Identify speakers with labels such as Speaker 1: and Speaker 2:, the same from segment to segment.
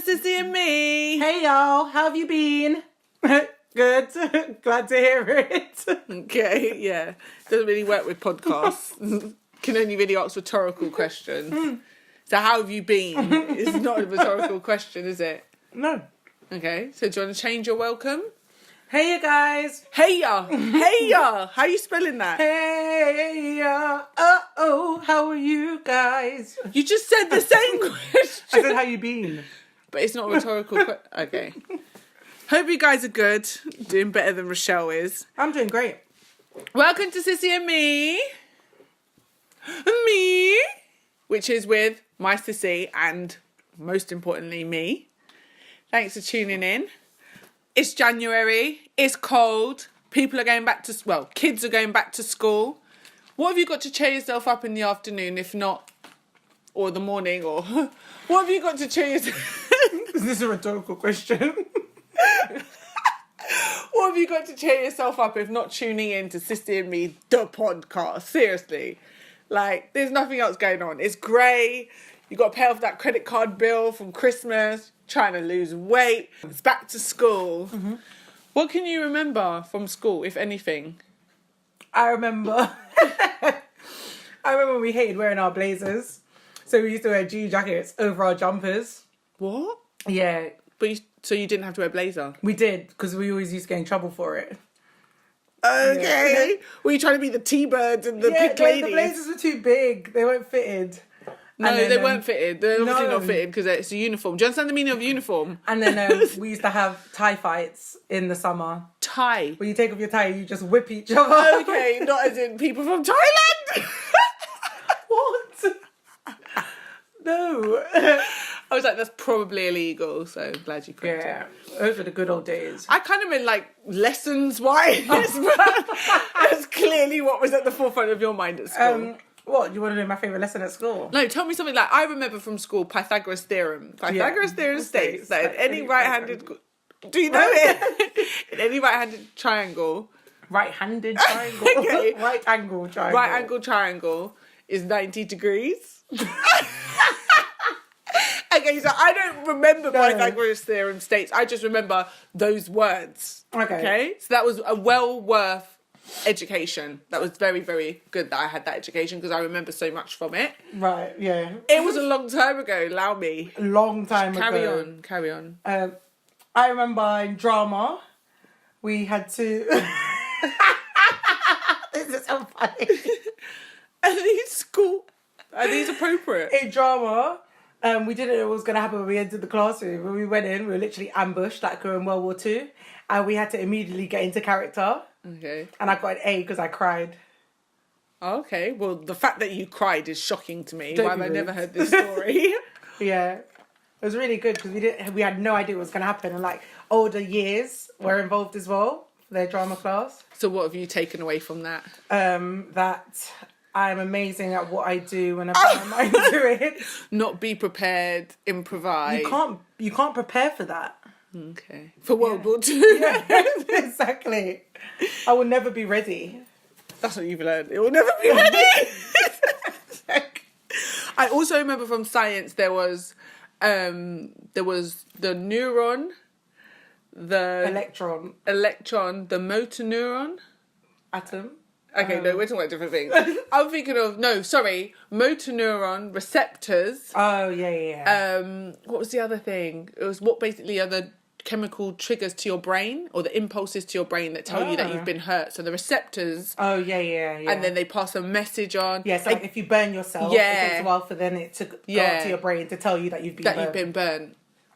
Speaker 1: to Sissy and Me.
Speaker 2: Hey y'all, how have you been? Good. Glad to hear it.
Speaker 1: Okay, yeah. Doesn't really work with podcasts. Can only really ask rhetorical questions. So how have you been? It's not a rhetorical question, is it?
Speaker 2: No.
Speaker 1: Okay, so do you want to change your welcome?
Speaker 2: Hey you guys.
Speaker 1: Hey ya! Hey ya! How are you spelling that?
Speaker 2: Hey ya. How are you guys?
Speaker 1: You just said the same question.
Speaker 2: I said how you been.
Speaker 1: But it's not a rhetorical question. Okay. Hope you guys are good. Doing better than Rochelle is.
Speaker 2: I'm doing great.
Speaker 1: Welcome to Sissy and Me. Me. Which is with my Sissy and, most importantly, me. Thanks for tuning in. It's January. It's cold. People are going back to... Well, kids are going back to school. What have you got to cheer yourself up in the afternoon, if not... Or the morning, or... What have you got to cheer yourself...
Speaker 2: Is this a rhetorical question?
Speaker 1: What have you got to cheer yourself up if not tuning in to Sissy and Me, the podcast? Seriously. Like, there's nothing else going on. It's grey. You got to pay off that credit card bill from Christmas. Trying to lose weight. It's back to school. Mm-hmm. What can you remember from school, if anything?
Speaker 2: I remember we hated wearing our blazers. So we used to wear jean jackets over our jumpers.
Speaker 1: What?
Speaker 2: Yeah.
Speaker 1: But so you didn't have to wear a blazer?
Speaker 2: We did, because we always used to get in trouble for it.
Speaker 1: Okay.
Speaker 2: Yeah.
Speaker 1: Were you trying to be the T-birds and the pink ladies?
Speaker 2: The blazers were too big. They weren't fitted.
Speaker 1: No, they weren't fitted. They're obviously not fitted because it's a uniform. Do you understand the meaning of uniform?
Speaker 2: And then we used to have tie fights in the summer.
Speaker 1: Tie?
Speaker 2: When you take off your tie, you just whip each other.
Speaker 1: Okay, not as in people from Thailand.
Speaker 2: What? No.
Speaker 1: I was like, that's probably illegal, so I'm glad you corrected it.
Speaker 2: Yeah, those were the good old days.
Speaker 1: I kind of meant like lessons-wise, but that's clearly what was at the forefront of your mind at school.
Speaker 2: What, you want to know my favourite lesson at school?
Speaker 1: No, tell me something like, I remember from school Pythagoras' theorem. Pythagoras' theorem states that in any right-handed... Do you know it? In any right-handed triangle...
Speaker 2: Right-handed triangle?
Speaker 1: Okay.
Speaker 2: Right-angle triangle.
Speaker 1: Right-angle triangle is 90 degrees. Okay, so I don't remember Pythagoras' theorem states. I just remember those words. Okay? So that was a well worth education. That was very, very good that I had that education because I remember so much from it.
Speaker 2: Right, yeah.
Speaker 1: It was a long time ago, allow me.
Speaker 2: A long time ago.
Speaker 1: Carry on.
Speaker 2: I remember in drama, we had to... This is so funny.
Speaker 1: Are these appropriate?
Speaker 2: In drama... we didn't know what was going to happen when we entered the classroom. When we went in, we were literally ambushed like we were in World War II. And we had to immediately get into character.
Speaker 1: Okay.
Speaker 2: And I got an A because I cried.
Speaker 1: Okay. Well, the fact that you cried is shocking to me. Why have I never heard this story?
Speaker 2: Yeah. It was really good because we had no idea what was going to happen. And like older years were involved as well for their drama class.
Speaker 1: So what have you taken away from that?
Speaker 2: That... I'm amazing at what I do when I put my mind to it.
Speaker 1: Not be prepared, improvise.
Speaker 2: You can't prepare for that.
Speaker 1: Okay. For World War II.
Speaker 2: Yeah, exactly. I will never be ready.
Speaker 1: That's what you've learned. It will never be ready. I also remember from science there was the neuron, the electron, the motor neuron,
Speaker 2: atom.
Speaker 1: Okay, no, we're talking about different things. I'm thinking of, motor neuron receptors.
Speaker 2: Oh, yeah.
Speaker 1: What was the other thing? It was what basically are the chemical triggers to your brain or the impulses to your brain that tell you that you've been hurt. So the receptors.
Speaker 2: Oh, yeah.
Speaker 1: And then they pass a message on.
Speaker 2: Yeah, so if you burn yourself, it takes a while for then it to go up to your brain to tell you that you've been burnt.
Speaker 1: That you've been burnt.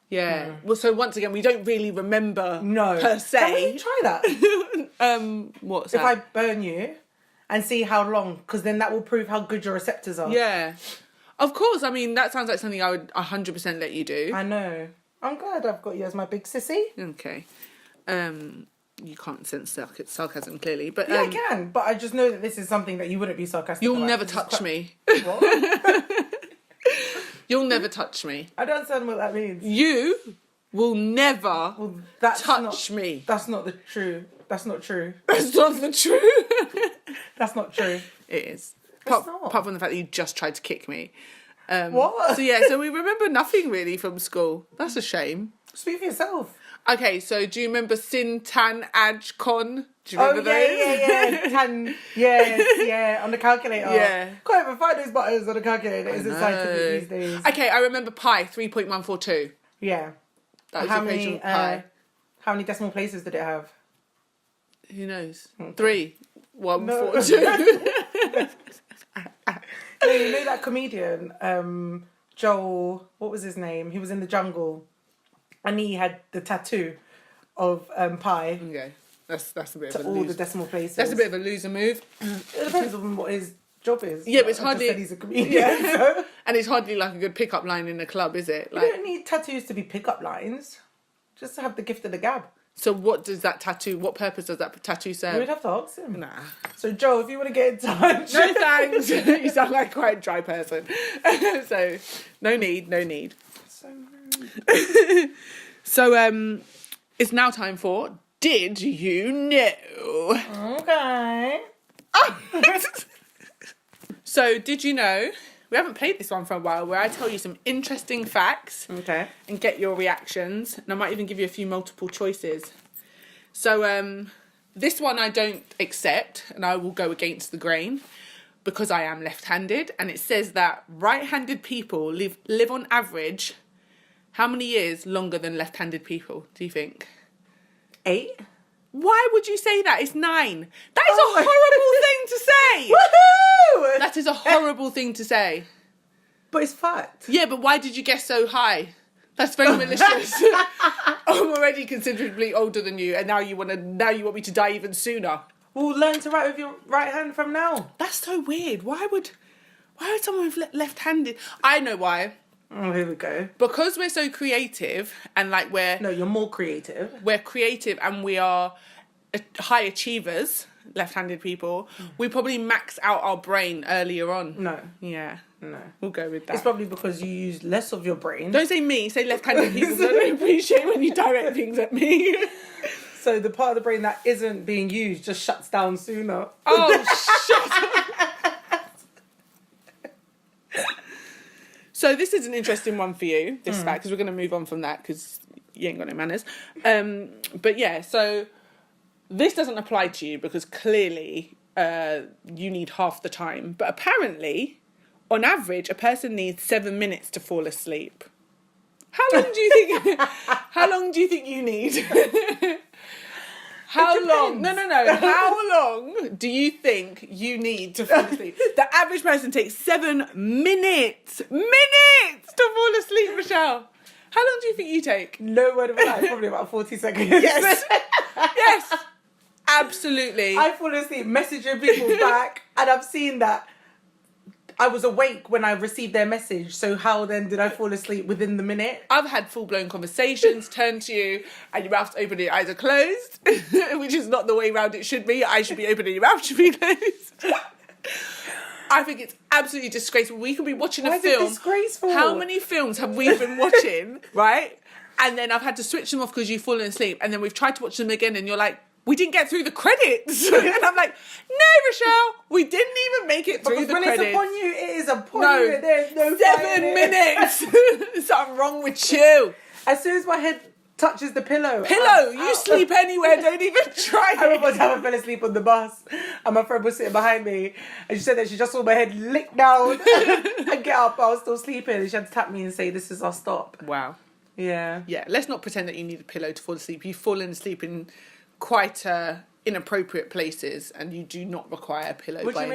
Speaker 1: Yeah. Well, so once again, we don't really remember per se.
Speaker 2: Can we try that?
Speaker 1: What's that?
Speaker 2: If I burn you... And see how long, because then that will prove how good your receptors are.
Speaker 1: Yeah. Of course, I mean, that sounds like something I would 100% let you do.
Speaker 2: I know. I'm glad I've got you as my big sissy.
Speaker 1: Okay. You can't sense sarcasm, clearly. But,
Speaker 2: yeah, I can, but I just know that this is something that you wouldn't be sarcastic
Speaker 1: You'll
Speaker 2: about.
Speaker 1: never touch me.
Speaker 2: What?
Speaker 1: You'll never touch me.
Speaker 2: I don't understand what that means.
Speaker 1: You will never touch me.
Speaker 2: That's not the true. That's not true.
Speaker 1: That's not the truth.
Speaker 2: That's not true.
Speaker 1: It is.
Speaker 2: It's
Speaker 1: Apart from the fact that you just tried to kick me.
Speaker 2: What?
Speaker 1: So we remember nothing really from school. That's a shame.
Speaker 2: Speak for yourself.
Speaker 1: Okay, so do you remember Sin, Tan, Aj, Con? Do you remember those?
Speaker 2: Yeah. Tan, yes, on the calculator.
Speaker 1: Yeah.
Speaker 2: Can't even find those buttons on the calculator. It's scientific these days.
Speaker 1: Okay, I remember pi, 3.142.
Speaker 2: Yeah.
Speaker 1: That was the equation of pi.
Speaker 2: How many decimal places did it have?
Speaker 1: Who knows? 3, 1,
Speaker 2: No.
Speaker 1: 4, 2.
Speaker 2: No, you know that comedian, Joel, what was his name? He was in the jungle. And he had the tattoo of pi.
Speaker 1: Okay, that's a bit
Speaker 2: to
Speaker 1: of a
Speaker 2: all
Speaker 1: loser.
Speaker 2: the decimal places.
Speaker 1: That's a bit of a loser move.
Speaker 2: It depends on what his job is.
Speaker 1: Yeah, but it's
Speaker 2: I just
Speaker 1: hardly...
Speaker 2: said he's a comedian.
Speaker 1: Yeah.
Speaker 2: So.
Speaker 1: And it's hardly like a good pickup line in a club, is it?
Speaker 2: You
Speaker 1: Like,
Speaker 2: don't need tattoos to be pickup lines. Just to have the gift of the gab.
Speaker 1: so what does that tattoo... What purpose does that tattoo serve?
Speaker 2: We'd have to ask him.
Speaker 1: Nah.
Speaker 2: So, Joe, if you want to get in touch...
Speaker 1: No thanks. You sound like quite a dry person. So, no need.
Speaker 2: So rude.
Speaker 1: So, it's now time for Did You Know?
Speaker 2: Okay.
Speaker 1: So, did you know? We haven't played this one for a while, where I tell you some interesting facts
Speaker 2: Okay.
Speaker 1: and get your reactions, and I might even give you a few multiple choices. So, this one I don't accept, and I will go against the grain because I am left-handed, and it says that right-handed people live on average how many years longer than left-handed people, do you think?
Speaker 2: 8?
Speaker 1: Why would you say that? It's 9. That is a horrible thing to say.
Speaker 2: Woohoo!
Speaker 1: That is a horrible thing to say.
Speaker 2: But it's fact.
Speaker 1: Yeah, but why did you guess so high? That's very malicious. I'm already considerably older than you, and now you want me to die even sooner.
Speaker 2: Well, learn to write with your right hand from now.
Speaker 1: That's so weird. Why would someone with left-handed? I know why.
Speaker 2: Oh, here we go.
Speaker 1: Because we're so creative, and like
Speaker 2: No, you're more creative.
Speaker 1: we're creative and we are high achievers, left-handed people, we probably max out our brain earlier on.
Speaker 2: No.
Speaker 1: Yeah.
Speaker 2: No.
Speaker 1: We'll go with that.
Speaker 2: It's probably because you use less of your brain.
Speaker 1: Don't say me, say left-handed people. I don't appreciate when you direct things at me.
Speaker 2: So the part of the brain that isn't being used just shuts down sooner.
Speaker 1: Oh, shit. So this is an interesting one for you, this fact, because we're going to move on from that because you ain't got no manners. But yeah, so this doesn't apply to you because clearly you need half the time. But apparently, on average, a person needs 7 minutes to fall asleep. How long do you think? How long do you think you need? How long? No. How long do you think you need to fall asleep? The average person takes 7 minutes. Minutes to fall asleep, Rochelle. How long do you think you take?
Speaker 2: No word of a lie, probably about 40 seconds.
Speaker 1: Yes. Yes. Absolutely.
Speaker 2: I fall asleep messaging people back, and I've seen that I was awake when I received their message. So how then did I fall asleep within the minute?
Speaker 1: I've had full-blown conversations, turn to you, and your mouth's open and your eyes are closed, which is not the way round it should be. I should be open and your mouth should be closed. I think it's absolutely disgraceful. We could be watching a
Speaker 2: Why is
Speaker 1: film.
Speaker 2: it disgraceful?
Speaker 1: How many films have we been watching, right? And then I've had to switch them off because you've fallen asleep, and then we've tried to watch them again, and you're like, we didn't get through the credits. And I'm like, no, Rochelle, we didn't even make it through the
Speaker 2: when
Speaker 1: credits.
Speaker 2: it's upon you, it is upon
Speaker 1: No.
Speaker 2: you. There's no
Speaker 1: 7 minutes. There's something wrong with you.
Speaker 2: As soon as my head touches the pillow.
Speaker 1: You sleep anywhere, don't even try
Speaker 2: I remember one
Speaker 1: it.
Speaker 2: time I fell asleep on the bus and my friend was sitting behind me and she said that she just saw my head lick down and get up, but I was still sleeping, and she had to tap me and say, this is our stop.
Speaker 1: Wow.
Speaker 2: Yeah.
Speaker 1: Yeah, let's not pretend that you need a pillow to fall asleep. You've fallen asleep in quite inappropriate places, and you do not require a pillow.
Speaker 2: What do you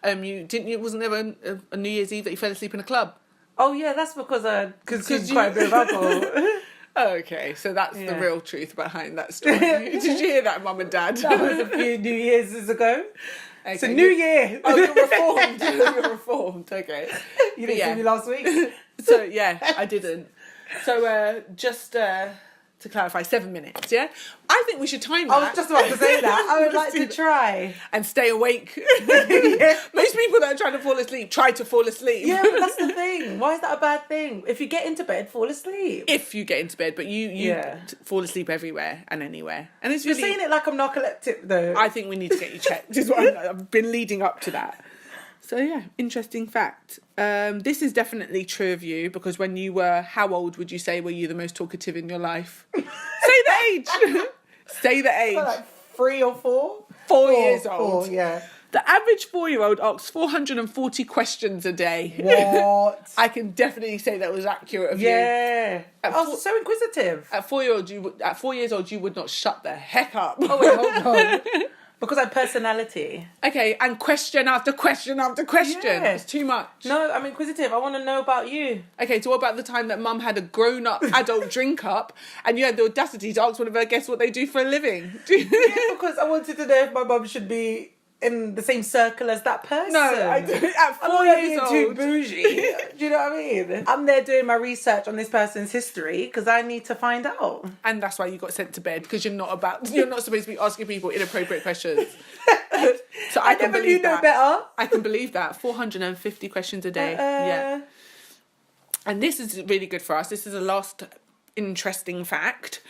Speaker 1: any means. Wasn't there a New Year's Eve that you fell asleep in a club?
Speaker 2: Oh yeah, that's because I consumed
Speaker 1: you-
Speaker 2: quite a bit of alcohol.
Speaker 1: Okay, so that's the
Speaker 2: Yeah.
Speaker 1: real truth behind that story. Did you hear that, Mum and Dad?
Speaker 2: That was a few New Year's ago. It's a
Speaker 1: Okay,
Speaker 2: new year.
Speaker 1: Oh, you're reformed. You're reformed. Okay.
Speaker 2: You didn't
Speaker 1: Yeah.
Speaker 2: see me last week.
Speaker 1: So yeah, I didn't. So just to clarify, 7 minutes. Yeah, I think we should time that.
Speaker 2: I was just about to say that. I would like to try.
Speaker 1: and stay awake.
Speaker 2: Yeah.
Speaker 1: Most people that are trying to fall asleep try to fall asleep.
Speaker 2: Yeah, but that's the thing. Why is that a bad thing? If you get into bed, fall asleep.
Speaker 1: If you get into bed, but you
Speaker 2: Yeah.
Speaker 1: fall asleep everywhere and anywhere, and it's
Speaker 2: You're
Speaker 1: really.
Speaker 2: saying it like I'm narcoleptic though.
Speaker 1: I think we need to get you checked. Is what I've been leading up to that. So yeah, interesting fact. This is definitely true of you because when you were, how old would you say were you the most talkative in your life? Say the age. Say the age.
Speaker 2: Like 3 or 4?
Speaker 1: 4 years old.
Speaker 2: 4, yeah.
Speaker 1: The average 4-year-old asks 440 questions a day.
Speaker 2: What?
Speaker 1: I can definitely say that was accurate of you.
Speaker 2: Yeah. I was so inquisitive.
Speaker 1: At 4 years old, you would not shut the heck up.
Speaker 2: Oh wait, hold on. Because I have personality.
Speaker 1: Okay, and question after question after question.
Speaker 2: Yeah.
Speaker 1: It's too much.
Speaker 2: No, I'm inquisitive. I want to know about you.
Speaker 1: Okay, so what about the time that mum had a grown-up adult drink up and you had the audacity to ask one of her guests what they do for a living?
Speaker 2: Yeah, because I wanted to know if my mum should be in the same circle as that person.
Speaker 1: No, I do. At 4 years old.
Speaker 2: Too bougie. Do you know what I mean? I'm there doing my research on this person's history because I need to find out.
Speaker 1: And that's why you got sent to bed, because you're not supposed to be asking people inappropriate questions. So I
Speaker 2: never knew no better.
Speaker 1: I can believe that. 450 questions a day. Yeah. And this is really good for us. This is the last interesting fact.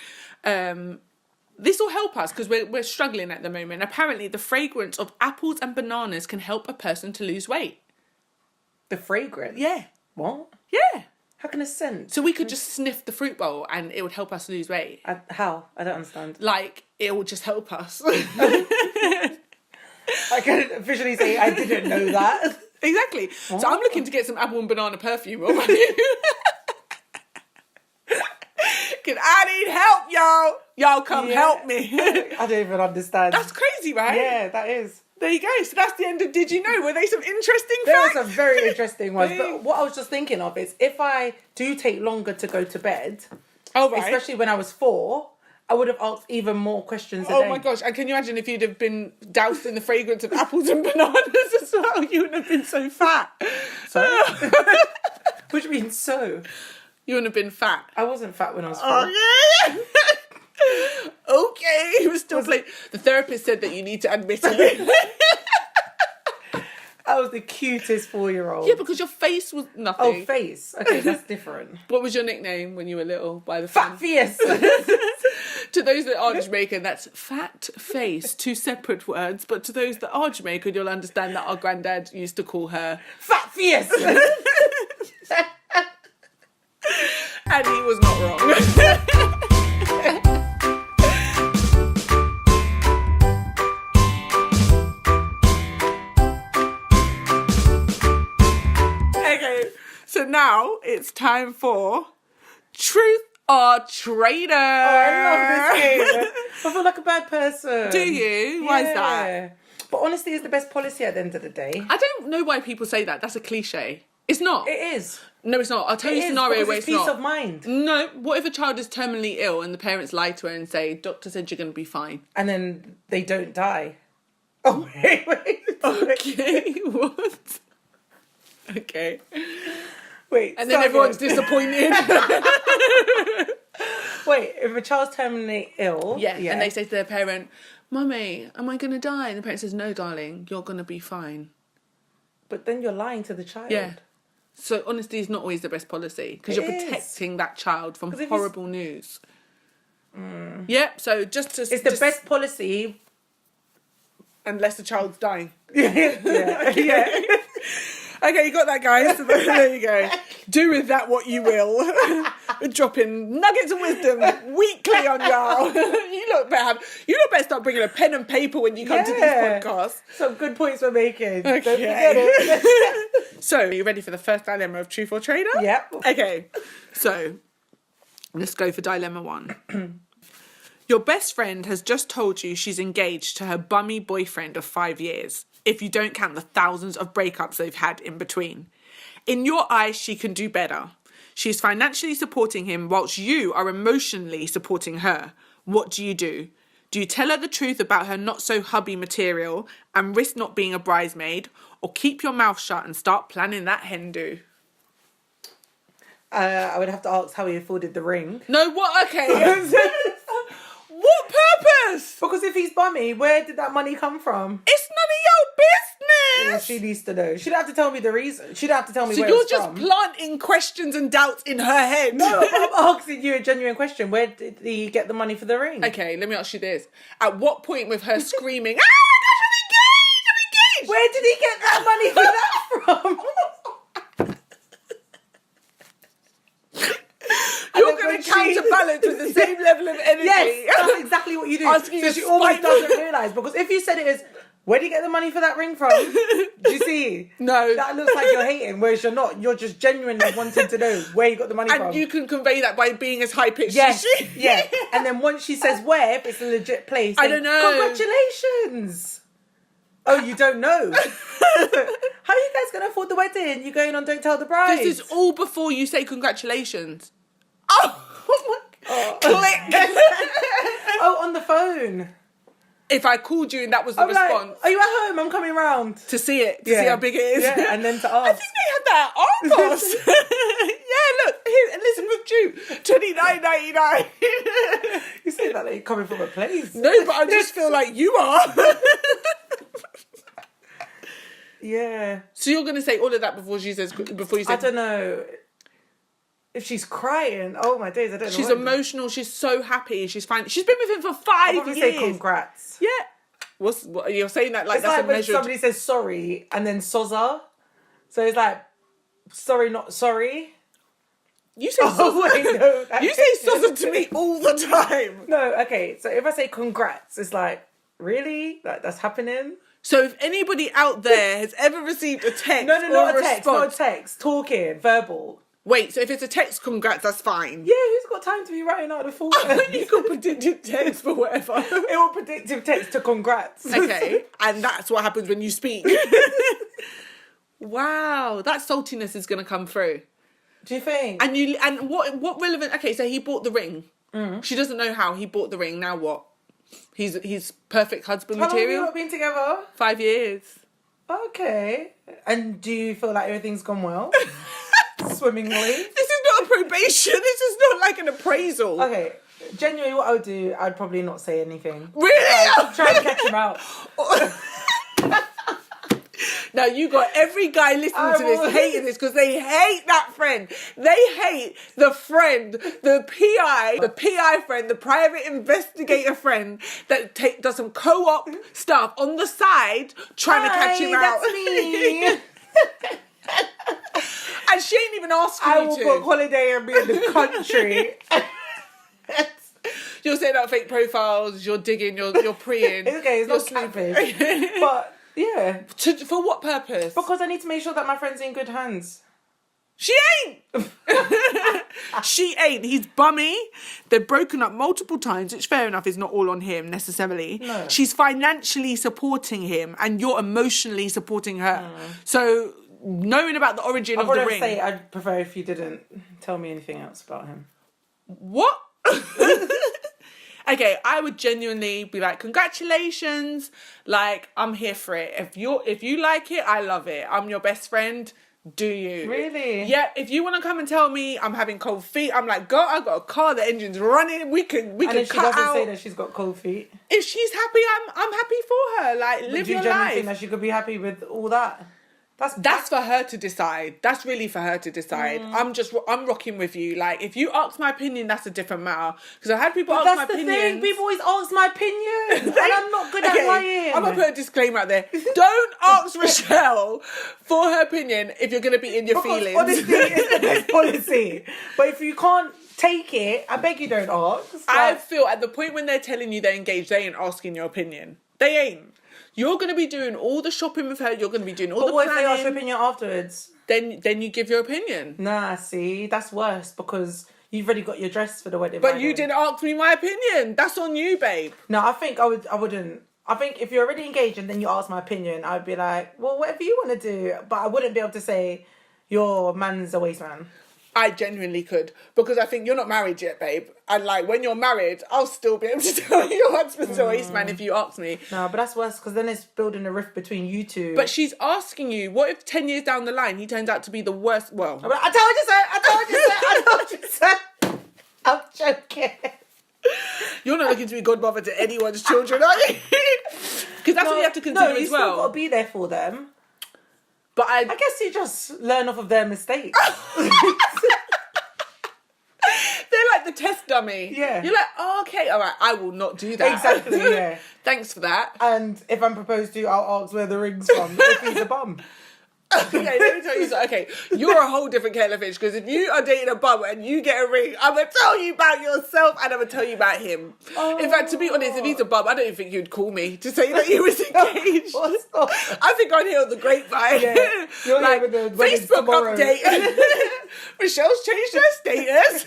Speaker 1: This will help us because we're struggling at the moment. Apparently, the fragrance of apples and bananas can help a person to lose weight.
Speaker 2: The fragrance?
Speaker 1: Yeah.
Speaker 2: What?
Speaker 1: Yeah.
Speaker 2: How can a scent?
Speaker 1: So we could just sniff the fruit bowl and it would help us lose weight.
Speaker 2: How? I don't understand.
Speaker 1: Like, it will just help us.
Speaker 2: I can officially say I didn't know that.
Speaker 1: Exactly. Oh. So I'm looking to get some apple and banana perfume. What about you? I need help, y'all. Y'all come help me.
Speaker 2: I don't even understand.
Speaker 1: That's crazy, right?
Speaker 2: Yeah, that is.
Speaker 1: There you go. So that's the end of Did You Know? Were they some interesting facts?
Speaker 2: There were some very interesting ones. But what I was just thinking of is if I do take longer to go to bed, especially when I was 4, I would have asked even more questions a day.
Speaker 1: Oh my gosh. And can you imagine if you'd have been doused in the fragrance of apples and bananas as well? You wouldn't have been so fat.
Speaker 2: Sorry? Which means so?
Speaker 1: You wouldn't have been fat.
Speaker 2: I wasn't fat when I was 4.
Speaker 1: Okay. Okay. He was still playing. The therapist said that you need to admit it.
Speaker 2: I was the cutest 4-year-old.
Speaker 1: Yeah, because your face was nothing.
Speaker 2: Oh, face. Okay, that's different.
Speaker 1: What was your nickname when you were little by the
Speaker 2: Fat Fierce.
Speaker 1: To those that aren't Jamaican, that's fat face, 2 separate words. But to those that are Jamaican, you'll understand that our granddad used to call her
Speaker 2: Fat Fierce.
Speaker 1: And he was not wrong. Okay, so now it's time for Truth or Traitor.
Speaker 2: Oh, I love this game. I feel like a bad person.
Speaker 1: Do you? Why is that?
Speaker 2: But honesty is the best policy at the end of the day.
Speaker 1: I don't know why people say that. That's a cliche. It's not.
Speaker 2: It is.
Speaker 1: No, it's not. I'll tell you a scenario where it's
Speaker 2: peace
Speaker 1: not.
Speaker 2: of mind.
Speaker 1: No, what if a child is terminally ill and the parents lie to her and say, doctor said you're going to be fine?
Speaker 2: And then they don't die. Oh, wait.
Speaker 1: Okay, what? Okay.
Speaker 2: Wait,
Speaker 1: and then everyone's disappointed.
Speaker 2: Wait, if a child's terminally ill...
Speaker 1: Yeah, and they say to their parent, Mummy, am I going to die? And the parent says, no, darling, you're going to be fine.
Speaker 2: But then you're lying to the child.
Speaker 1: Yeah. So honesty is not always the best policy because you're protecting that child from horrible news. Yeah, so just to...
Speaker 2: It's the best policy...
Speaker 1: Unless the child's dying.
Speaker 2: Yeah.
Speaker 1: Okay, you got that, guys. So there you go. Do with that what you will. We're dropping nuggets of wisdom weekly on y'all. You lot better start bringing a pen and paper when you come to this podcast.
Speaker 2: Some good points we're making.
Speaker 1: Okay.
Speaker 2: Don't forget it.
Speaker 1: So, are you ready for the first dilemma of Truth or Traitor?
Speaker 2: Yep.
Speaker 1: Okay. So, let's go for dilemma 1. Your best friend has just told you she's engaged to her bummy boyfriend of 5 years, if you don't count the thousands of breakups they've had in between. In your eyes, she can do better. She's financially supporting him whilst you are emotionally supporting her. What do? Do you tell her the truth about her not-so-hubby material and risk not being a bridesmaid, or keep your mouth shut and start planning that hen do?
Speaker 2: I would have to ask how he afforded the ring.
Speaker 1: No, what? Okay. What purpose?
Speaker 2: Because if he's bummy, where did that money come from?
Speaker 1: It's none of your business.
Speaker 2: Yeah, she needs to know. She'd have to tell me the reason. She'd have to tell me where
Speaker 1: it's
Speaker 2: it's from.
Speaker 1: So you're just planting questions and doubts in her head.
Speaker 2: No, I'm asking you a genuine question. Where did he get the money for the ring?
Speaker 1: Okay, let me ask you this. At what point with her screaming, oh my gosh, I'm engaged!
Speaker 2: Where did he get that money for that from?
Speaker 1: You're going to counterbalance with the same level of energy.
Speaker 2: Yes, that's exactly what you do.
Speaker 1: Asking
Speaker 2: So
Speaker 1: a
Speaker 2: she almost
Speaker 1: spiteful-
Speaker 2: doesn't realise. Because if you said it as, where do you get the money for that ring from? Do you see?
Speaker 1: No.
Speaker 2: That looks like you're hating, whereas you're not. You're just genuinely wanting to know where you got the money from.
Speaker 1: And you can convey that by being as high-pitched
Speaker 2: Yes,
Speaker 1: as she.
Speaker 2: yeah. And then once she says where, if it's a legit place,
Speaker 1: I
Speaker 2: then,
Speaker 1: don't know.
Speaker 2: Congratulations. Oh, you don't know? How are you guys going to afford the wedding? You're going on Don't Tell the Bride.
Speaker 1: This is all before you say congratulations. Oh my
Speaker 2: Oh.
Speaker 1: Click.
Speaker 2: Oh, on the phone.
Speaker 1: If I called you and that was the
Speaker 2: I'm like,
Speaker 1: response.
Speaker 2: are you at home? I'm coming round.
Speaker 1: To see it, to see how big it is.
Speaker 2: Yeah, and then to
Speaker 1: I
Speaker 2: ask.
Speaker 1: think they had that at Argos. Yeah, look, here, Elizabeth Jute, $29.99.
Speaker 2: You say that like you're coming from a place.
Speaker 1: No, but I just feel like you are.
Speaker 2: Yeah.
Speaker 1: So you're gonna say all of that before you say
Speaker 2: I don't know. If she's crying, oh my days, I don't know.
Speaker 1: She's
Speaker 2: what-
Speaker 1: emotional. She's so happy. She's fine. She's been with him for
Speaker 2: I'll
Speaker 1: 5
Speaker 2: probably
Speaker 1: years.
Speaker 2: say congrats.
Speaker 1: Yeah. What you're saying that like
Speaker 2: It's
Speaker 1: that's
Speaker 2: like
Speaker 1: a
Speaker 2: when
Speaker 1: measured.
Speaker 2: somebody says sorry and then soza. So it's like, sorry, not sorry.
Speaker 1: You say
Speaker 2: Oh,
Speaker 1: soza.
Speaker 2: wait, no.
Speaker 1: You say soza to me all the time.
Speaker 2: No, okay. So if I say congrats, it's like, really? Like, that's happening?
Speaker 1: So if anybody out there has ever received a text,
Speaker 2: No,
Speaker 1: or
Speaker 2: not
Speaker 1: a
Speaker 2: a text, not a
Speaker 1: response,
Speaker 2: text. Talking, verbal.
Speaker 1: wait. So if it's a text, congrats. That's fine.
Speaker 2: Yeah, who's got time to be writing out the full
Speaker 1: You got predictive text for whatever.
Speaker 2: It will predictive text to congrats.
Speaker 1: Okay, and that's what happens when you speak. Wow, that saltiness is going to come through.
Speaker 2: Do you think?
Speaker 1: And what relevant? Okay, so he bought the ring. She doesn't know how he bought the ring. Now what? He's perfect husband
Speaker 2: How long have you
Speaker 1: material.
Speaker 2: not been together?
Speaker 1: 5 years.
Speaker 2: Okay. And do you feel like everything's gone well? Swimmingly?
Speaker 1: This is not a probation. This is not like an appraisal.
Speaker 2: Okay. Genuinely, what I would do, I'd probably not say anything.
Speaker 1: Really?
Speaker 2: Try and catch him out.
Speaker 1: Now you got every guy listening to this hating this because they hate that friend. They hate the friend, the PI friend, the private investigator friend that does some co-op stuff on the side trying to catch him out.
Speaker 2: That's me.
Speaker 1: And she ain't even asking
Speaker 2: I
Speaker 1: you
Speaker 2: will
Speaker 1: to.
Speaker 2: book holiday and be in the country.
Speaker 1: You're setting up fake profiles. You're digging. You're preying.
Speaker 2: It's okay, it's not sleeping. But yeah.
Speaker 1: For what purpose?
Speaker 2: Because I need to make sure that my friend's in good hands.
Speaker 1: She ain't. She ain't. He's bummy. They've broken up multiple times, which fair enough is not all on him necessarily.
Speaker 2: No.
Speaker 1: She's financially supporting him and you're emotionally supporting her. So knowing about the origin
Speaker 2: I'd
Speaker 1: of the
Speaker 2: probably
Speaker 1: ring.
Speaker 2: say I'd prefer if you didn't tell me anything else about him.
Speaker 1: What? Okay, I would genuinely be like, congratulations. Like, I'm here for it. If you like it, I love it. I'm your best friend. Do you?
Speaker 2: Really?
Speaker 1: Yeah, if you want to come and tell me I'm having cold feet, I'm like, girl, I got a car, the engine's running, we can
Speaker 2: And if she
Speaker 1: cut
Speaker 2: doesn't
Speaker 1: out.
Speaker 2: say that she's got cold feet,
Speaker 1: If she's happy, I'm happy for her. Like, live
Speaker 2: do you
Speaker 1: your
Speaker 2: genuinely
Speaker 1: life.
Speaker 2: think that she could be happy with all that?
Speaker 1: That's for her to decide. That's really for her to decide. I'm rocking with you. Like, if you ask my opinion, that's a different matter. Because I've had people ask my
Speaker 2: That's the
Speaker 1: opinion.
Speaker 2: thing. People always ask my opinion, and I'm not good at lying.
Speaker 1: I'm gonna put a disclaimer out there. Don't ask Rochelle for her opinion if you're gonna be in your feelings.
Speaker 2: Honestly, it's the best policy. But if you can't take it, I beg you don't ask.
Speaker 1: I feel at the point when they're telling you they're engaged, they ain't asking your opinion. They ain't. You're going to be doing all the shopping with her. You're going to be doing all the
Speaker 2: what if they ask
Speaker 1: planning.
Speaker 2: your opinion afterwards?
Speaker 1: Then you give your opinion.
Speaker 2: Nah, see, that's worse because you've already got your dress for the wedding.
Speaker 1: But
Speaker 2: by
Speaker 1: you
Speaker 2: then.
Speaker 1: didn't ask me my opinion. That's on you, babe.
Speaker 2: No, I think I wouldn't. I think if you're already engaged and then you ask my opinion, I'd be like, well, whatever you want to do. But I wouldn't be able to say your man's a waste man.
Speaker 1: I genuinely could. Because I think you're not married yet, babe. And like, when you're married, I'll still be able to tell you your husband's a waste man if you ask me.
Speaker 2: No, but that's worse because then it's building a rift between you two.
Speaker 1: But she's asking you, what if 10 years down the line, he turns out to be the worst? Well,
Speaker 2: I told you so. I'm joking.
Speaker 1: you're not looking to be godmother to anyone's children, are you? Because that's what you have to consider
Speaker 2: you
Speaker 1: as
Speaker 2: still
Speaker 1: well.
Speaker 2: got to be there for them.
Speaker 1: But
Speaker 2: I guess you just learn off of their mistakes.
Speaker 1: they're like a test dummy.
Speaker 2: Yeah.
Speaker 1: You're like, oh, okay, all right, I will not do that.
Speaker 2: Exactly, yeah.
Speaker 1: Thanks for that.
Speaker 2: And if I'm proposed to, I'll ask where the ring's from if he's a bum.
Speaker 1: Okay, let me tell you something. Okay, you're a whole different kettle of fish, because if you are dating a bum and you get a ring, I'm going to tell you about yourself and I'm going to tell you about him.
Speaker 2: Oh.
Speaker 1: In fact, to be honest, if he's a bum, I don't even think you'd call me to say that you was engaged. I think I'd hear on the grapevine.
Speaker 2: Yeah. You're
Speaker 1: like,
Speaker 2: with the
Speaker 1: Facebook
Speaker 2: tomorrow.
Speaker 1: update. Michelle's changed her status.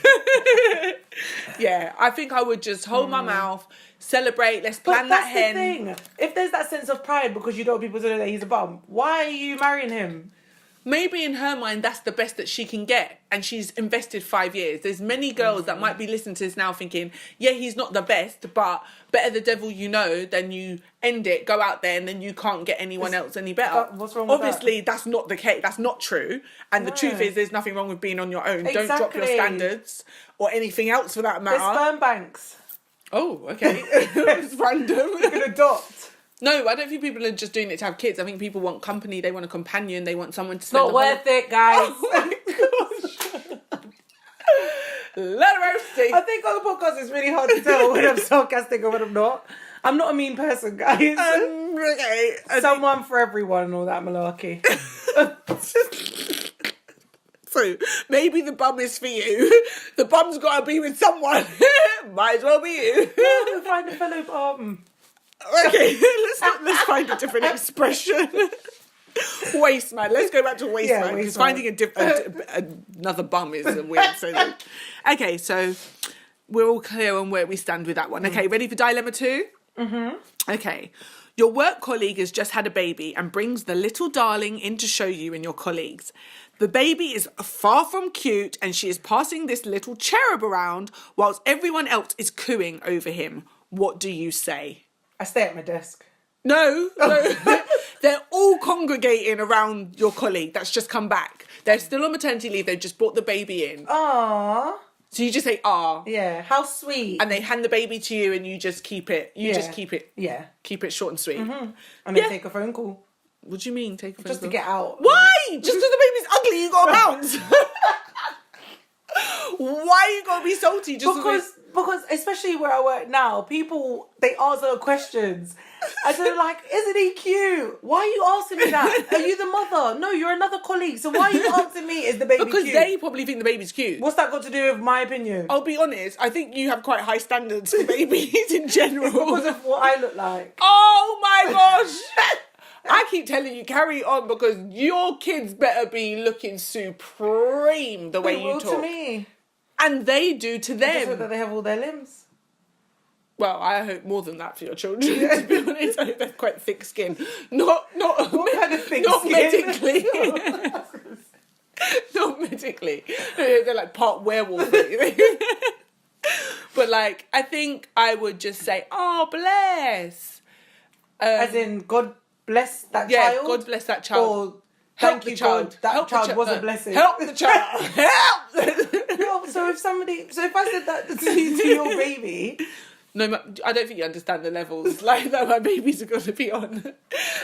Speaker 1: Yeah, I think I would just hold my mouth, celebrate, let's plan that hen.
Speaker 2: But that's the thing. If there's that sense of pride because you don't want people to know that he's a bum, why are you marrying him?
Speaker 1: Maybe in her mind, that's the best that she can get. And she's invested 5 years. There's many girls that might be listening to this now thinking, yeah, he's not the best, but better the devil you know than you end it, go out there, and then you can't get anyone else any better.
Speaker 2: What's wrong with
Speaker 1: Obviously, that's not the case. That's not true. And the truth is, there's nothing wrong with being on your own.
Speaker 2: Exactly.
Speaker 1: Don't drop your standards or anything else for that matter.
Speaker 2: There's sperm banks.
Speaker 1: Oh, okay. It's random.
Speaker 2: You can adopt.
Speaker 1: No, I don't think people are just doing it to have kids. I think people want company. They want a companion. They want someone to
Speaker 2: It's
Speaker 1: spend
Speaker 2: not worth it, guys.
Speaker 1: Oh my gosh. Let her roasting.
Speaker 2: I think on the podcast it's really hard to tell when I'm sarcastic or when I'm not. I'm not a mean person, guys.
Speaker 1: Okay.
Speaker 2: Someone for everyone and all that malarkey.
Speaker 1: So maybe the bum is for you. The bum's got to be with someone. Might as well be you.
Speaker 2: No, find a fellow bum.
Speaker 1: Okay, let's find a different expression. Waste man. Let's go back to waste
Speaker 2: Yeah,
Speaker 1: man, because
Speaker 2: waste
Speaker 1: finding another bum is a weird thing. Okay, so we're all clear on where we stand with that one. Okay, ready for dilemma 2? Mm-hmm. Okay. Your work colleague has just had a baby and brings the little darling in to show you and your colleagues. The baby is far from cute and she is passing this little cherub around whilst everyone else is cooing over him. What do you say?
Speaker 2: I stay at my desk.
Speaker 1: No. They're all congregating around your colleague that's just come back. They're still on maternity leave. They've just brought the baby in.
Speaker 2: Aww.
Speaker 1: So you just say, "Ah."
Speaker 2: Yeah. How sweet.
Speaker 1: And they hand the baby to you and you just keep it. Just keep it.
Speaker 2: Yeah.
Speaker 1: Keep it short and sweet.
Speaker 2: Mm-hmm. And then take a phone call.
Speaker 1: What do you mean, take a phone
Speaker 2: Just to
Speaker 1: call?
Speaker 2: get out.
Speaker 1: Why? Just because the baby's ugly, you got to bounce. Why you got to be salty? Just
Speaker 2: Because especially where I work now, people, they answer questions. And they're like, isn't he cute? Why are you asking me that? Are you the mother? No, you're another colleague. So why are you asking me, is the baby
Speaker 1: because
Speaker 2: cute?
Speaker 1: they probably think the baby's cute.
Speaker 2: What's that got to do with my opinion?
Speaker 1: I'll be honest, I think you have quite high standards for babies in general.
Speaker 2: Because of what I look like.
Speaker 1: Oh my gosh! I keep telling you, carry on, because your kids better be looking supreme the way
Speaker 2: They
Speaker 1: you
Speaker 2: will
Speaker 1: talk.
Speaker 2: to me.
Speaker 1: And they do to
Speaker 2: I just hope
Speaker 1: them.
Speaker 2: that they have all their limbs.
Speaker 1: Well, I hope more than that for your children. To be honest, I hope they've quite thick skin. Not
Speaker 2: What kind of thick
Speaker 1: not
Speaker 2: skin?
Speaker 1: medically. Not medically. They're like part werewolf. But like, I think I would just say, "Oh, bless."
Speaker 2: As in, God bless that
Speaker 1: Yeah,
Speaker 2: child?
Speaker 1: God bless that child.
Speaker 2: Or
Speaker 1: Help
Speaker 2: thank
Speaker 1: the
Speaker 2: you,
Speaker 1: child.
Speaker 2: God, that
Speaker 1: Help the
Speaker 2: child was a
Speaker 1: no.
Speaker 2: blessing.
Speaker 1: Help the child. Help.
Speaker 2: No, so if I said that to your baby...
Speaker 1: No, I don't think you understand the levels like that my babies are going to be on.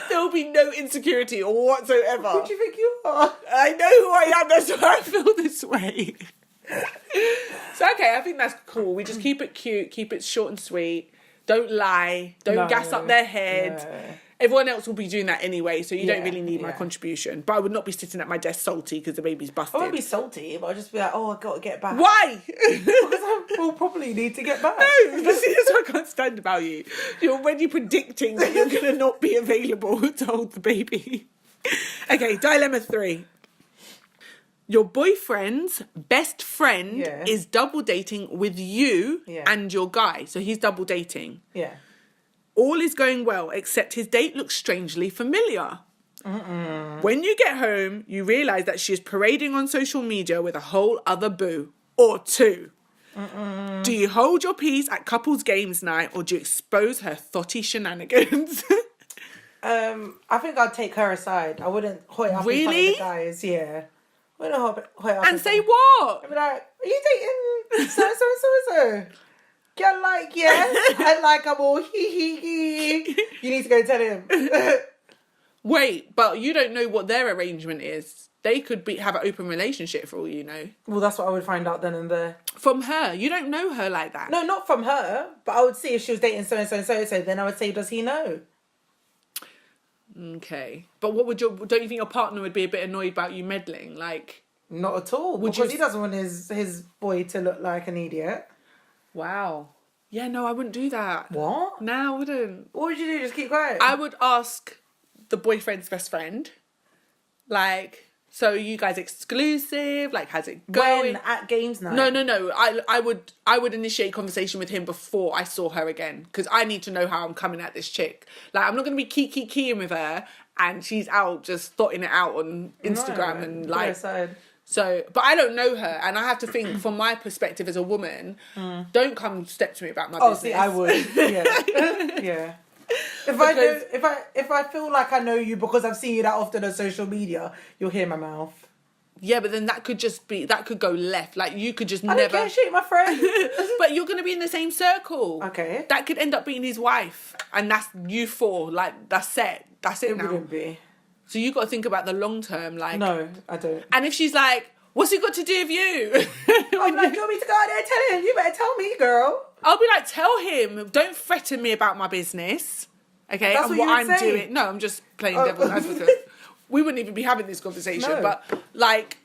Speaker 1: There will be no insecurity or whatsoever.
Speaker 2: Who do you think you are?
Speaker 1: I know who I am, that's why I feel this way. So, okay, I think that's cool. We just keep it cute, keep it short and sweet. Don't lie. Don't gas up their head.
Speaker 2: No.
Speaker 1: Everyone else will be doing that anyway, so you don't
Speaker 2: Yeah,
Speaker 1: really need my contribution. But I would not be sitting at my desk salty because the baby's busted.
Speaker 2: I won't be salty, but I'll just be like, oh, I've got to get back.
Speaker 1: Why?
Speaker 2: Because I will probably need to get back.
Speaker 1: No, but see, that's what I can't stand about you. You're already predicting that you're going to not be available to hold the baby. Okay, dilemma 3. Your boyfriend's best friend is double dating with you and your guy. So he's double dating.
Speaker 2: Yeah.
Speaker 1: All is going well, except his date looks strangely familiar. When you get home, you realise that she is parading on social media with a whole other boo. Or 2. Do you hold your peace at couples games night, or do you expose her thotty shenanigans?
Speaker 2: I think I'd take her aside. I wouldn't hoy up in front
Speaker 1: Really?
Speaker 2: of the guys. Yeah. I wouldn't hoy up
Speaker 1: And
Speaker 2: in
Speaker 1: say
Speaker 2: front of-
Speaker 1: what?
Speaker 2: I'd be like, are you dating so? Get like, yeah. And like, I'm all hee. You need to go tell him.
Speaker 1: Wait, but you don't know what their arrangement is. They could have an open relationship for all you know.
Speaker 2: Well, that's what I would find out then and there.
Speaker 1: From her. You don't know her like that.
Speaker 2: No, not from her. But I would see if she was dating so-and-so and so-and-so. Then I would say, does he know?
Speaker 1: Okay. But don't you think your partner would be a bit annoyed about you meddling? Like...
Speaker 2: Not at all. Because he doesn't want his boy to look like an idiot.
Speaker 1: Wow. Yeah, no, I wouldn't do that.
Speaker 2: What?
Speaker 1: No, I wouldn't.
Speaker 2: What would you do? Just keep quiet?
Speaker 1: I would ask the boyfriend's best friend, like, so you guys exclusive? Like, how's it going?
Speaker 2: When? At games night?
Speaker 1: No. I would initiate conversation with him before I saw her again, because I need to know how I'm coming at this chick. Like, I'm not going to be keying with her, and she's out just thotting it out on Instagram and like... So, but I don't know her, and I have to think from my perspective as a woman. Don't come step to me about my business.
Speaker 2: Oh, see, I would. Yeah, yeah. If I feel like I know you because I've seen you that often on social media, you'll hear my mouth.
Speaker 1: Yeah, but then that could go left. Like, you could just
Speaker 2: I don't care, shit, my friend.
Speaker 1: But you're going to be in the same circle.
Speaker 2: Okay.
Speaker 1: That could end up being his wife, and that's you four. Like, that's it. That's it now.
Speaker 2: It wouldn't be.
Speaker 1: So you got to think about the long term, like...
Speaker 2: No, I don't.
Speaker 1: And if she's like, what's it got to do with you?
Speaker 2: I'm like, do you want me to go out there and tell him? You better tell me, girl.
Speaker 1: I'll be like, tell him, don't threaten me about my business, okay?
Speaker 2: That's
Speaker 1: and
Speaker 2: what
Speaker 1: I'm
Speaker 2: you would say.
Speaker 1: doing. No, I'm just playing devil's advocate. We wouldn't even be having this conversation.
Speaker 2: No.
Speaker 1: But, like,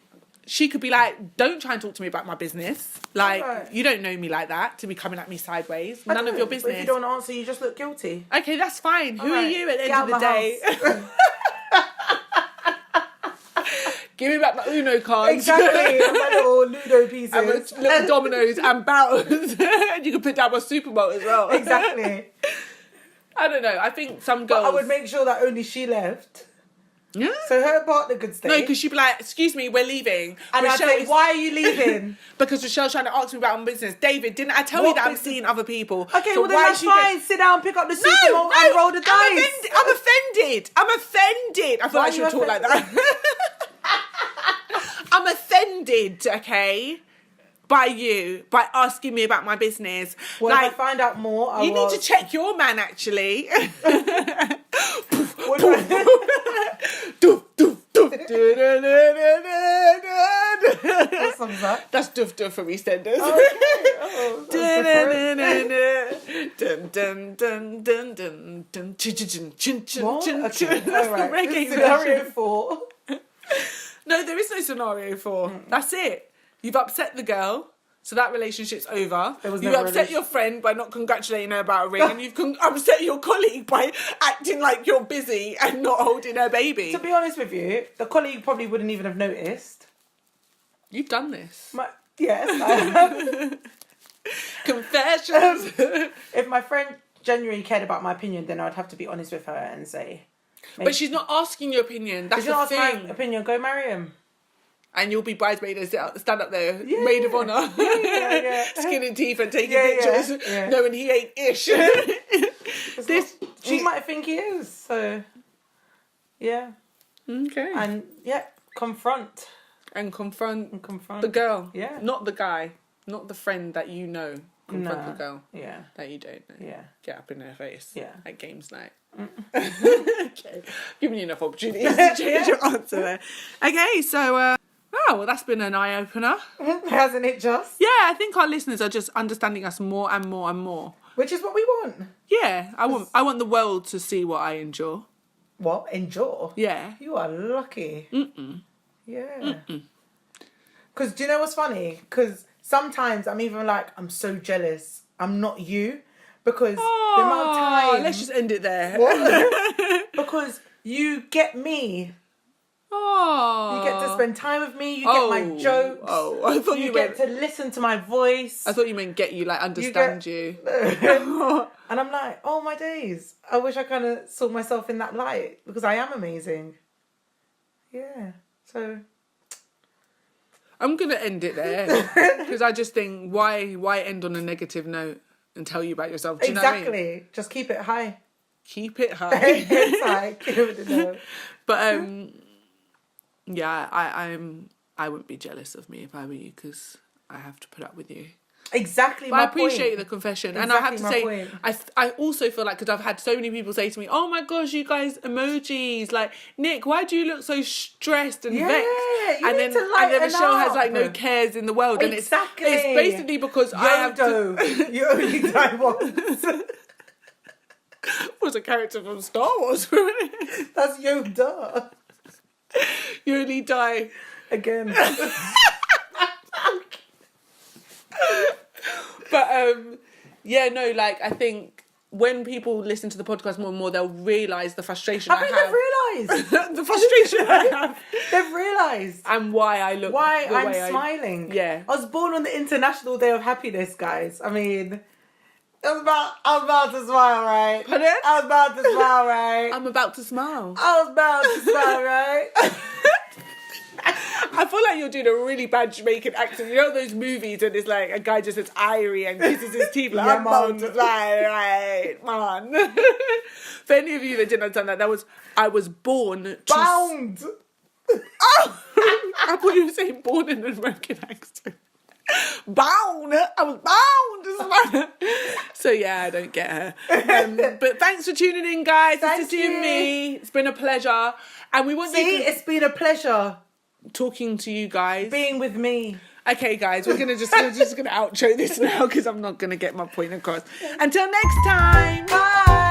Speaker 1: she could be like, don't try and talk to me about my business. Like,
Speaker 2: Right.
Speaker 1: you don't know me like that to be coming at me sideways. None of your business.
Speaker 2: But if you don't answer, you just look guilty.
Speaker 1: Okay, that's fine. Who are you at the
Speaker 2: Get
Speaker 1: end of the
Speaker 2: out
Speaker 1: day?
Speaker 2: my house.
Speaker 1: Give me back my Uno cards.
Speaker 2: Exactly. And my little Ludo pieces.
Speaker 1: And my little dominoes and barrels. And you can put down my superboat as well.
Speaker 2: Exactly.
Speaker 1: I don't know. I think some girls...
Speaker 2: But I would make sure that only she left.
Speaker 1: Yeah.
Speaker 2: So her partner could stay.
Speaker 1: No, because she'd be like, excuse me, we're leaving.
Speaker 2: And I'd say, why are you leaving?
Speaker 1: Because Rochelle's trying to ask me about my business. David, didn't I tell you that I'm seeing other people?
Speaker 2: Okay,
Speaker 1: So
Speaker 2: well then
Speaker 1: why
Speaker 2: that's
Speaker 1: is she
Speaker 2: fine. Sit down, pick up the super bowl and roll the dice.
Speaker 1: I'm offended. I feel like I should talk like that. I'm offended, okay, by you, by asking me about my business.
Speaker 2: Well,
Speaker 1: like,
Speaker 2: if I find out more,
Speaker 1: you need to check your man, actually.
Speaker 2: What do I...
Speaker 1: Doof, doof, doof.
Speaker 2: What song's that?
Speaker 1: That's Doof Doof from EastEnders.
Speaker 2: Oh,
Speaker 1: Dun dun dun dun dun dun chun chun chun chun
Speaker 2: what?
Speaker 1: chun
Speaker 2: Okay,
Speaker 1: chun. That's
Speaker 2: all right.
Speaker 1: the reggae
Speaker 2: Scenario
Speaker 1: version.
Speaker 2: 4.
Speaker 1: No, there is no scenario 4. That's it. You've upset the girl, so that relationship's over.
Speaker 2: There was
Speaker 1: You've
Speaker 2: never a
Speaker 1: upset your friend by not congratulating her about a ring, and you've upset your colleague by acting like you're busy and not holding her baby.
Speaker 2: To be honest with you, the colleague probably wouldn't even have noticed.
Speaker 1: You've done this.
Speaker 2: Yes, I have.
Speaker 1: Confessions.
Speaker 2: If my friend genuinely cared about my opinion, then I'd have to be honest with her and say...
Speaker 1: But she's not asking your opinion. That's
Speaker 2: If you
Speaker 1: the
Speaker 2: ask
Speaker 1: thing.
Speaker 2: my opinion, go marry him.
Speaker 1: And you'll be bridesmaid and stand up there, maid of honour,
Speaker 2: Yeah.
Speaker 1: skinning teeth and taking
Speaker 2: Yeah,
Speaker 1: pictures,
Speaker 2: yeah.
Speaker 1: knowing he ain't ish.
Speaker 2: She might think he is, so... Yeah.
Speaker 1: Okay.
Speaker 2: And, confront.
Speaker 1: And confront
Speaker 2: Confront.
Speaker 1: the girl.
Speaker 2: Yeah.
Speaker 1: Not the guy. Not the friend that you know. Confront
Speaker 2: Nah.
Speaker 1: the girl
Speaker 2: Yeah.
Speaker 1: that you don't know.
Speaker 2: Yeah.
Speaker 1: Get up in her face.
Speaker 2: Yeah.
Speaker 1: At games night. Okay. Giving you enough opportunities to change your answer there. Okay, so... well, that's been an eye-opener.
Speaker 2: Hasn't it just?
Speaker 1: Yeah, I think our listeners are just understanding us more and more and more.
Speaker 2: Which is what we want.
Speaker 1: Yeah, I want the world to see what I endure.
Speaker 2: What? Endure?
Speaker 1: Yeah.
Speaker 2: You are lucky. Yeah. Because do you know what's funny? Because sometimes I'm even like, I'm so jealous. I'm not you. Because the amount of time...
Speaker 1: Let's just end it there.
Speaker 2: What? Because you get me.
Speaker 1: Oh.
Speaker 2: You get to spend time with me. You get my jokes.
Speaker 1: Oh, I thought you
Speaker 2: get
Speaker 1: meant...
Speaker 2: to listen to my voice.
Speaker 1: I thought you meant get you, like, understand you.
Speaker 2: And I'm like, oh my days. I wish I kind of saw myself in that light. Because I am amazing. Yeah. So...
Speaker 1: I'm going to end it there. Because I just think, why end on a negative note and tell you about yourself? Do you know what I mean?
Speaker 2: Exactly. Just keep it high.
Speaker 1: Keep it high.
Speaker 2: It's like, keep it low.
Speaker 1: But, yeah, I wouldn't be jealous of me if I were you, because I have to put up with you.
Speaker 2: Exactly,
Speaker 1: But
Speaker 2: my
Speaker 1: I appreciate
Speaker 2: point.
Speaker 1: the confession. And I have to
Speaker 2: Exactly my
Speaker 1: say,
Speaker 2: point.
Speaker 1: I also feel like, because I've had so many people say to me, oh my gosh, you guys emojis. Like, Nick, why do you look so stressed and
Speaker 2: Yeah,
Speaker 1: vexed?
Speaker 2: you
Speaker 1: And
Speaker 2: need
Speaker 1: then,
Speaker 2: to
Speaker 1: and then
Speaker 2: lighten
Speaker 1: Michelle has like no
Speaker 2: up.
Speaker 1: cares in the world. And
Speaker 2: Exactly.
Speaker 1: it's basically because I have to...
Speaker 2: Yodo. You only die once.
Speaker 1: was a character from Star Wars.
Speaker 2: That's Yoda.
Speaker 1: You only die...
Speaker 2: Again.
Speaker 1: But yeah, no, like I think when people listen to the podcast more and more, they'll realise the frustration I have.
Speaker 2: They've realised.
Speaker 1: The frustration I have.
Speaker 2: They've realised.
Speaker 1: And why I look
Speaker 2: Why
Speaker 1: the
Speaker 2: I'm
Speaker 1: way
Speaker 2: smiling.
Speaker 1: Yeah.
Speaker 2: I was born on the International Day of Happiness, guys. I mean, I was about to smile, right?
Speaker 1: Pardon?
Speaker 2: I was about to smile, right?
Speaker 1: I'm about to smile.
Speaker 2: I was about to smile, right?
Speaker 1: I feel like you're doing a really bad Jamaican accent. You know those movies and it's like a guy just says irie and kisses his teeth like,
Speaker 2: Yeah,
Speaker 1: I'm about
Speaker 2: man.
Speaker 1: to fly, right, man. For any of you that didn't understand that was, I was born to...
Speaker 2: Bound.
Speaker 1: Oh! I thought you were saying born in an American accent. Bound! I was bound! So yeah, I don't get her. But thanks for tuning in, guys.
Speaker 2: Thank
Speaker 1: Sissy and
Speaker 2: you.
Speaker 1: Me. It's been a pleasure. And we want
Speaker 2: See,
Speaker 1: you to...
Speaker 2: it's been a pleasure
Speaker 1: talking to you guys.
Speaker 2: being with me.
Speaker 1: Okay, guys, we're just gonna outro this now because I'm not gonna get my point across. Until next time.
Speaker 2: Bye.